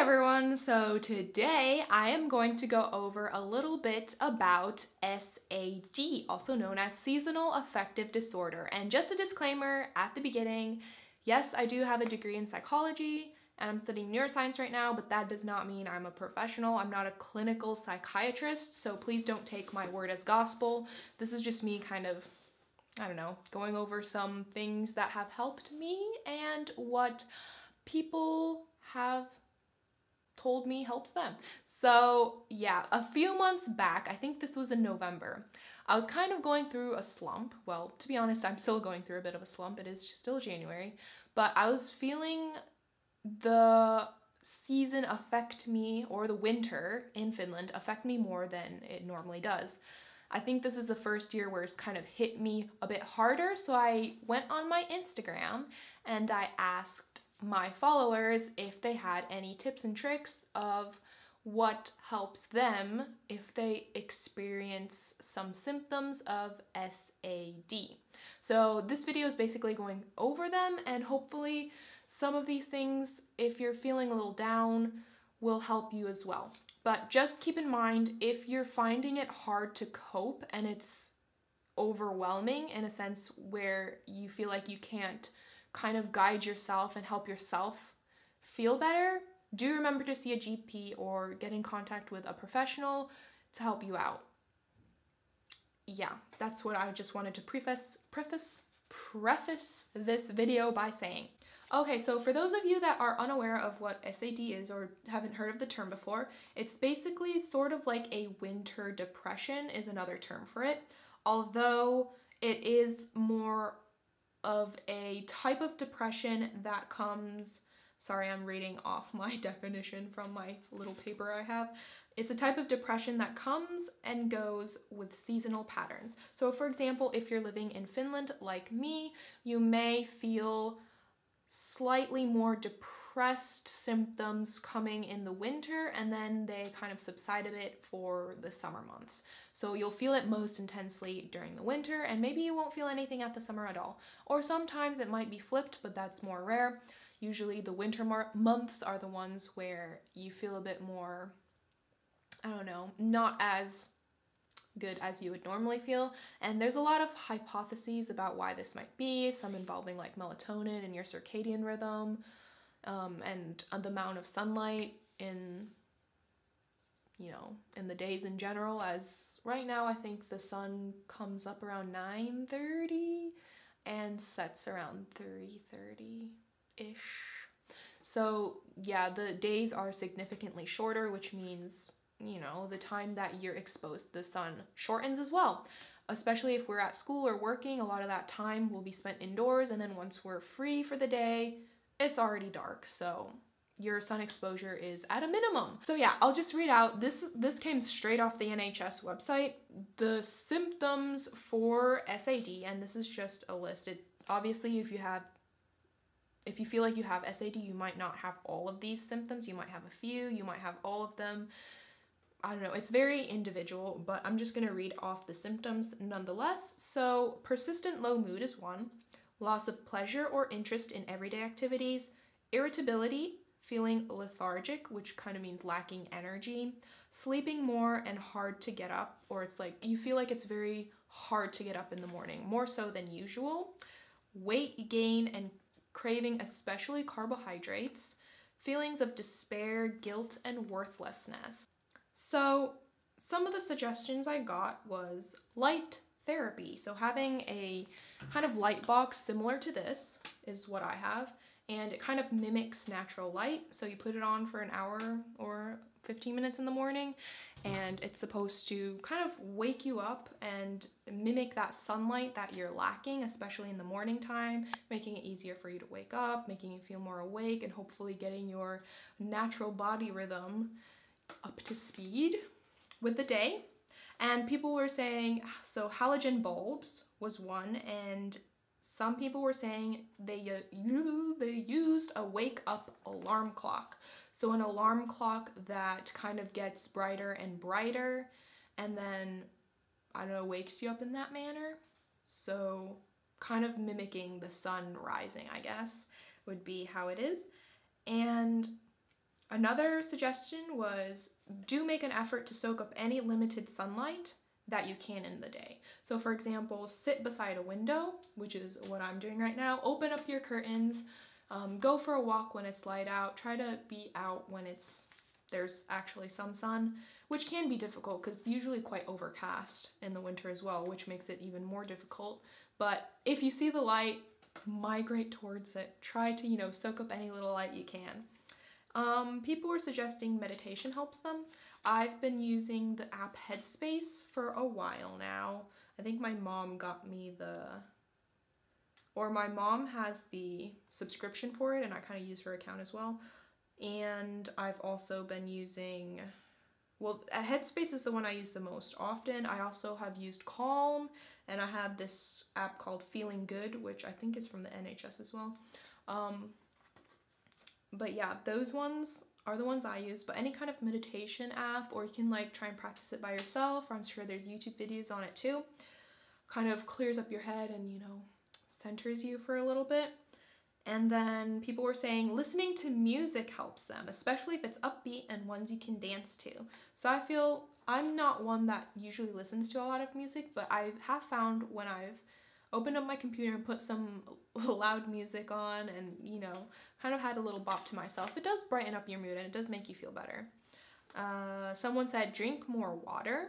everyone! So today I am going to go over a little bit about SAD, also known as Seasonal Affective Disorder. And just a disclaimer at the beginning, yes, I do have a degree in psychology and I'm studying neuroscience right now, but that does not mean I'm a professional. I'm not a clinical psychiatrist, so please don't take my word as gospel. This is just me kind of, I don't know, going over some things that have helped me and what people have told me helps them. So yeah, a few months back, I think this was in November, I was kind of going through a slump. Well, to be honest, I'm still going through a bit of a slump. It is still January, but I was feeling the season affect me, or the winter in Finland affect me more than it normally does. I think this is the first year where it's kind of hit me a bit harder, so I went on my Instagram and I asked my followers if they had any tips and tricks of what helps them if they experience some symptoms of SAD. So this video is basically going over them, and hopefully some of these things, if you're feeling a little down, will help you as well. But just keep in mind, if you're finding it hard to cope and it's overwhelming in a sense where you feel like you can't kind of guide yourself and help yourself feel better, do remember to see a GP or get in contact with a professional to help you out. Yeah, that's what I just wanted to preface this video by saying. Okay, so for those of you that are unaware of what SAD is or haven't heard of the term before, it's basically sort of like a winter depression is another term for it, although it is more of a type of depression that comes, sorry, I'm reading off my definition from my little paper I have. It's a type of depression that comes and goes with seasonal patterns. So for example, if you're living in Finland like me, you may feel slightly more depressed symptoms coming in the winter, and then they kind of subside a bit for the summer months. So you'll feel it most intensely during the winter, and maybe you won't feel anything at the summer at all. Or sometimes it might be flipped, but that's more rare. Usually the winter months are the ones where you feel a bit more, I don't know, not as good as you would normally feel. And there's a lot of hypotheses about why this might be, some involving like melatonin and your circadian rhythm, and the amount of sunlight in the days in general, as right now I think the sun comes up around 9:30 and sets around 3:30-ish. So yeah, the days are significantly shorter, which means, the time that you're exposed to the sun shortens as well. Especially if we're at school or working, a lot of that time will be spent indoors, and then once we're free for the day, it's already dark, so your sun exposure is at a minimum. So yeah, I'll just read out, this came straight off the NHS website, the symptoms for SAD, and this is just a list. Obviously, if you feel like you have SAD, you might not have all of these symptoms. You might have a few, you might have all of them. I don't know, it's very individual, but I'm just gonna read off the symptoms nonetheless. So persistent low mood is one, loss of pleasure or interest in everyday activities, irritability, feeling lethargic, which kind of means lacking energy, sleeping more and hard to get up, or it's like you feel like it's very hard to get up in the morning, more so than usual, weight gain and craving especially carbohydrates, feelings of despair, guilt, and worthlessness. So some of the suggestions I got was light therapy. So having a kind of light box similar to this is what I have, and it kind of mimics natural light. So you put it on for an hour or 15 minutes in the morning, and it's supposed to kind of wake you up and mimic that sunlight that you're lacking, especially in the morning time, making it easier for you to wake up, making you feel more awake, and hopefully getting your natural body rhythm up to speed with the day. And people were saying, so halogen bulbs was one, and some people were saying they used a wake up alarm clock. So an alarm clock that kind of gets brighter and brighter, and then, I don't know, wakes you up in that manner. So kind of mimicking the sun rising, I guess, would be how it is. And Another suggestion was do make an effort to soak up any limited sunlight that you can in the day. So for example, sit beside a window, which is what I'm doing right now. Open up your curtains, go for a walk when it's light out. Try to be out when there's actually some sun, which can be difficult because it's usually quite overcast in the winter as well, which makes it even more difficult. But if you see the light, migrate towards it. Try to, soak up any little light you can. People were suggesting meditation helps them. I've been using the app Headspace for a while now. I think my mom got me my mom has the subscription for it, and I kind of use her account as well. And I've also been using, Headspace is the one I use the most often. I also have used Calm, and I have this app called Feeling Good, which I think is from the NHS as well. But yeah, those ones are the ones I use. But any kind of meditation app, or you can like try and practice it by yourself, or I'm sure there's YouTube videos on it too, kind of clears up your head and, centers you for a little bit. And then people were saying listening to music helps them, especially if it's upbeat and ones you can dance to. So I feel I'm not one that usually listens to a lot of music, but I have found when I've opened up my computer and put some loud music on and, kind of had a little bop to myself, it does brighten up your mood and it does make you feel better. Someone said drink more water,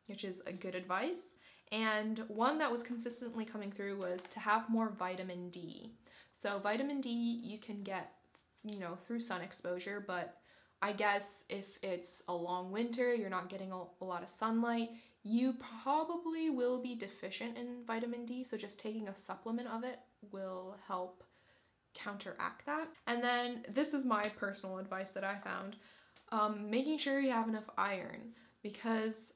which is a good advice. And one that was consistently coming through was to have more vitamin D. So vitamin D you can get, through sun exposure, but I guess if it's a long winter, you're not getting a lot of sunlight, you probably will be deficient in vitamin D, so just taking a supplement of it will help counteract that. And then this is my personal advice that I found, making sure you have enough iron, because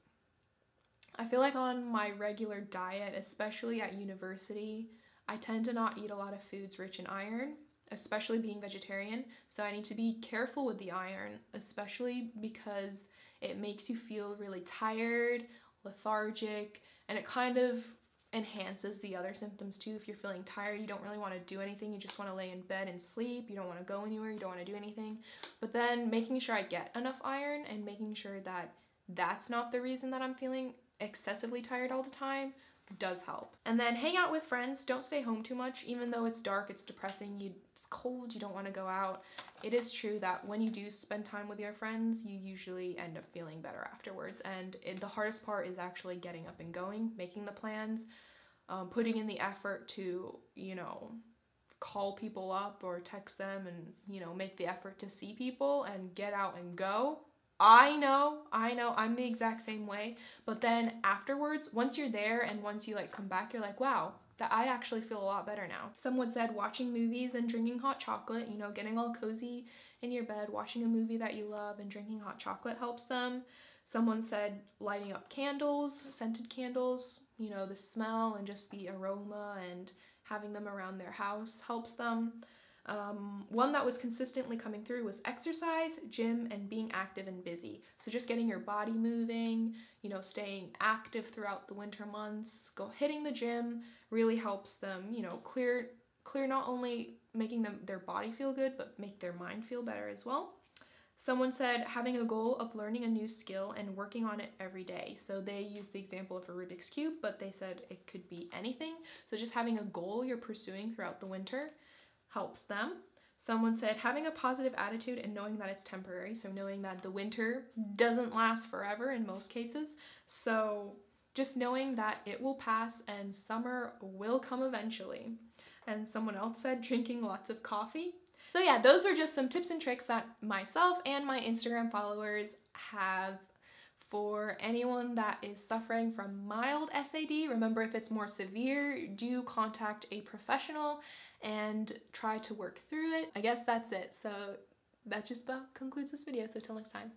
I feel like on my regular diet, especially at university, I tend to not eat a lot of foods rich in iron, especially being vegetarian. So I need to be careful with the iron, especially because it makes you feel really tired, lethargic, and it kind of enhances the other symptoms too. If you're feeling tired, you don't really want to do anything, you just want to lay in bed and sleep, you don't want to go anywhere, you don't want to do anything. But then making sure I get enough iron and making sure that that's not the reason that I'm feeling excessively tired all the time does help. And then hang out with friends. Don't stay home too much. Even though it's dark, it's depressing, it's cold, you don't want to go out. It is true that when you do spend time with your friends, you usually end up feeling better afterwards. And the hardest part is actually getting up and going, making the plans, putting in the effort to, call people up or text them and, make the effort to see people and get out and go. I know, I'm the exact same way, but then afterwards, once you're there and once you come back, you're like, wow, that I actually feel a lot better now. Someone said watching movies and drinking hot chocolate, getting all cozy in your bed, watching a movie that you love and drinking hot chocolate helps them. Someone said lighting up candles, scented candles, the smell and just the aroma and having them around their house helps them. One that was consistently coming through was exercise, gym, and being active and busy. So just getting your body moving, staying active throughout the winter months, hitting the gym really helps them, clear not only making their body feel good, but make their mind feel better as well. Someone said having a goal of learning a new skill and working on it every day. So they used the example of a Rubik's Cube, but they said it could be anything. So just having a goal you're pursuing throughout the winter helps them. Someone said having a positive attitude and knowing that it's temporary, so knowing that the winter doesn't last forever in most cases, so just knowing that it will pass and summer will come eventually. And someone else said drinking lots of coffee. So yeah, those were just some tips and tricks that myself and my Instagram followers have for anyone that is suffering from mild SAD. Remember, if it's more severe, do contact a professional and try to work through it. I guess that's it. So that just about concludes this video. So till next time.